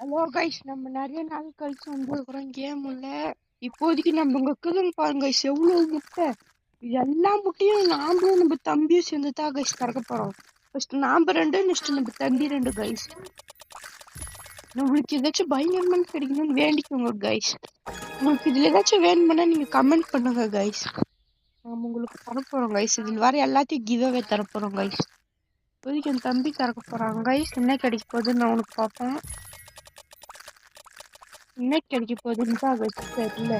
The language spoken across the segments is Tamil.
ஹலோ கைஸ், நம்ம நிறைய நாள் கழிச்சு வந்துருக்குறோம் கேம் உள்ள. இப்போதைக்கு நம்ம இங்க இருக்குதுங்க பாருங்க கைஸ், எவ்வளவு முட்டை. இது எல்லா முட்டையும் நாமளும் நம்ம தம்பியும் சேர்ந்து தான் கைஸ் திறக்க போறோம். ஃபர்ஸ்ட் நாம ரெண்டு, நெக்ஸ்ட் நம்ம தம்பி ரெண்டு கைஸ். உங்களுக்கு ஏதாச்சும் பயங்கரமான கிடைக்கணும்னு வேண்டிக்கோங்க கைஸ். உங்களுக்கு இதுல ஏதாச்சும் வேணும்னா நீங்க கமெண்ட் பண்ணுங்க கைஸ். நாம உங்களுக்கு தரப்போறோம் கைஸ். இதுல வர எல்லாத்தையும் கிவ் அவே தரப்போறோம் கைஸ். இப்போதைக்கு என் தம்பி திறக்க போறாங்க கைஸ். என்ன கிடைக்க போகுதுன்னு நான் உனக்கு பார்ப்பேன். என்ன கிடைக்க போகுதுன்னு தான் கைஸ் தெரியல.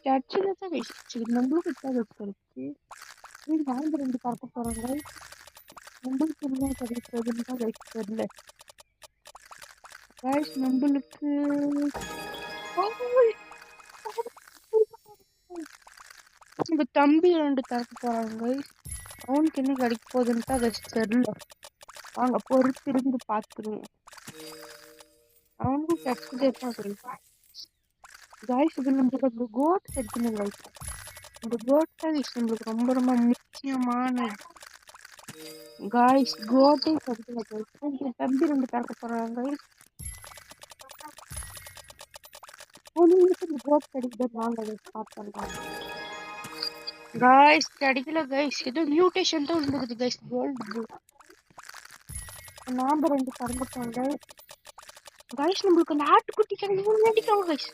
சர்ச்சில் தான் கைஸ். சரி, நம்மளுக்கு தான் கைஸ் கிடைச்சு. நாங்க ரெண்டு பார்க்க போறோம் கைஸ். நம்மளுக்கு என்ன கிடைக்க போகுதுன்னு தான் கைஸ் தெரியல கைஸ். நம்மளுக்கு உங்க தம்பி ரெண்டு திறக்க போறாங்க கைஸ். அவனுக்கு என்ன கிடைக்க போகுதுன்னு தான் கைஸ் தெரியல. வாங்க பொறுத்து இருந்து பார்த்துருவோம். அவனுக்கும் கிடைச்சதே தான் கைஸ். இது நம்மளுக்கு அந்த கோட் கிடைக்கணும் கைஸ். இந்த கோட் தான் கைஸ் நம்மளுக்கு ரொம்ப ரொம்ப முக்கியமானது கைஸ். கோட்டே கிடைக்கல கைஸ். என் தம்பி ரெண்டு திறக்க போறாங்க கைஸ். உங்களுக்கு இந்த கோட் கிடைக்குது வாங்க கைஸ் பார்த்துடலாம். கைஸ் கிடைக்கல கைஸ். ஏதோ மியூட்டேஷன் தான் இருக்குது கைஸ். கோல்டு நாம ரெண்டு திறந்துட்டோம் கைஸ். கைஸ் நம்மளுக்கு அந்த ஆட்டுக்குட்டி கிடைக்கணும்னு வேண்டிக்கோங்க கைஸ்.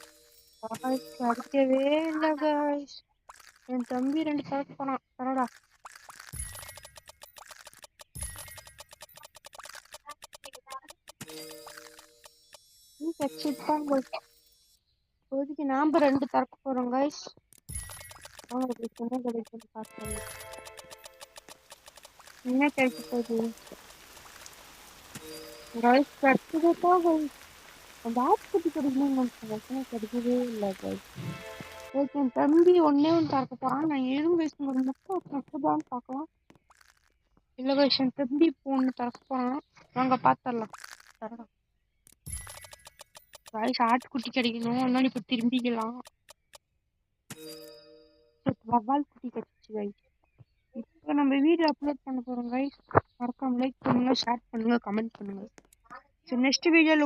கைஸ் கிடைக்கவே இல்லை கைஸ். என் தம்பி ரெண்டு திறக்க போனான். பரவாடா. இப்போதைக்கு நாம ரெண்டு திறக்க போறோம் கைஸ். அவங்களுக்கு என்ன கிடைக்குன்னு பார்க்கலாம். என்ன கிடைக்க போகுது கைஸ்? கிடைச்சதுதான் கைஸ். அந்த ஆட்டுக்குட்டி கிடைக்கணும்னு நினைச்சேன். கிடைக்கவே இல்லை கைஸ். ஓகே, என் தம்பி ஒன்னே ஒன்று திறக்க போறான். நான் எதுவும் கைஸ் ஒரு முட்டைதான்னு பார்க்கலாம். இல்லை கைஸ், என் தம்பி இப்போ ஒன்று திறக்க போறான். வாங்க பார்த்துடலாம். தரலாம் கைஸ். ஆட்டுக்குட்டி கிடைக்கணும். அதனால இப்போ திரும்பிக்கலாம். வவ்வால் குட்டி கிடைச்சிச்சு கைஸ். இப்போ நம்ம வீடியோ அப்லோட் பண்ண போறோம் கைஸ். மறக்காம லைக் பண்ணுங்க, ஷேர் பண்ணுங்க, கமெண்ட் பண்ணுங்க. சரி, நெக்ஸ்ட் வீடியோல